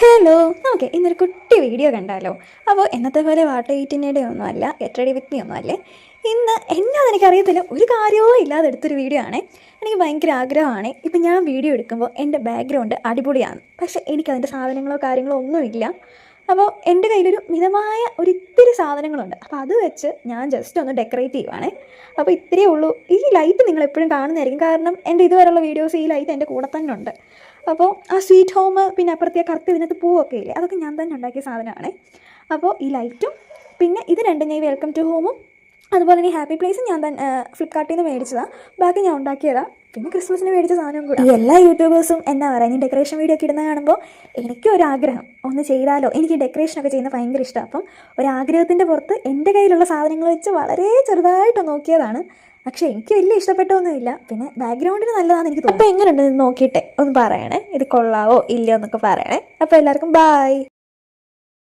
Hello, okay, ഇന്നൊരു കുട്ടി video കണ്ടാലോ. അപ്പോൾ എന്നത്തെ പോലെ വാട്ടർ ഈറ്റിൻ്റെ ഒന്നുമല്ല, ഗെറ്റ് റെഡി വിത്ത് മീ ഒന്നുമല്ലേ. ഇന്ന് എന്നാന്ന് എനിക്കറിയത്തില്ല, ഒരു കാര്യവും ഇല്ലാതെ എടുത്തൊരു വീഡിയോ ആണേ. എനിക്ക് ഭയങ്കര ആഗ്രഹമാണ്. ഇപ്പം ഞാൻ വീഡിയോ എടുക്കുമ്പോൾ എൻ്റെ ബാക്ക്ഗ്രൗണ്ട് അടിപൊളിയാണ്, പക്ഷേ എനിക്കതിൻ്റെ സാധനങ്ങളോ കാര്യങ്ങളോ ഒന്നുമില്ല. അപ്പോൾ എൻ്റെ കയ്യിലൊരു മിതമായ ഒരിത്തിരി സാധനങ്ങളുണ്ട്. അപ്പോൾ അത് വെച്ച് ഞാൻ ജസ്റ്റ് ഒന്ന് ഡെക്കറേറ്റ് ചെയ്യുവാണേ. അപ്പോൾ ഇത്രയേ ഉള്ളൂ. ഈ ലൈറ്റ് നിങ്ങൾ എപ്പോഴും കാണുന്നതായിരിക്കും, കാരണം എൻ്റെ ഇതുവരെയുള്ള വീഡിയോസ് ഈ ലൈറ്റ് എൻ്റെ കൂടെ തന്നെ ഉണ്ട്. അപ്പോൾ ആ സ്വീറ്റ് ഹോം, പിന്നെ അപ്പുറത്തെ കറുത്ത് ഇതിനകത്ത് പൂവൊക്കെ ഇല്ലേ, അതൊക്കെ ഞാൻ തന്നെ ഉണ്ടാക്കിയ സാധനമാണ്. അപ്പോൾ ഈ ലൈറ്റും പിന്നെ ഇത് രണ്ടും ഞാൻ വെൽക്കം ടു ഹോമും അതുപോലെ തന്നെ ഹാപ്പി പ്ലേസും ഞാൻ തന്നെ ഫ്ലിപ്കാർട്ടിൽ നിന്ന് മേടിച്ചതാണ്. ബാക്കി ഞാൻ ഉണ്ടാക്കിയതാണ്. പിന്നെ ക്രിസ്മസിന് മേടിച്ച സാധനം കൂടെ. ഈ എല്ലാ യൂട്യൂബേഴ്സും എന്താ പറയുക, ഈ ഡെക്കറേഷൻ വീഡിയോ ഒക്കെ ഇടുന്ന കാണുമ്പോൾ എനിക്കും ഒരാഗ്രഹം ഒന്ന് ചെയ്താലോ. എനിക്ക് ഡെക്കറേഷനൊക്കെ ചെയ്യുന്നത് ഭയങ്കര ഇഷ്ടമാണ്. അപ്പം ഒരാഗ്രഹത്തിൻ്റെ പുറത്ത് എൻ്റെ കയ്യിലുള്ള സാധനങ്ങൾ വെച്ച് വളരെ ചെറുതായിട്ട് നോക്കിയതാണ്. പക്ഷേ എനിക്ക് വലിയ ഇഷ്ടപ്പെട്ടൊന്നുമില്ല. പിന്നെ ബാക്ക്ഗ്രൗണ്ടിന് നല്ലതാണെന്ന് എനിക്ക് തോന്നുന്നു. അപ്പോൾ എങ്ങനെയുണ്ട് നോക്കിയിട്ടെ ഒന്ന് പറയണേ, ഇത് കൊള്ളാവോ ഇല്ലയോ എന്നൊക്കെ പറയണേ. അപ്പോൾ എല്ലാവർക്കും ബായ്.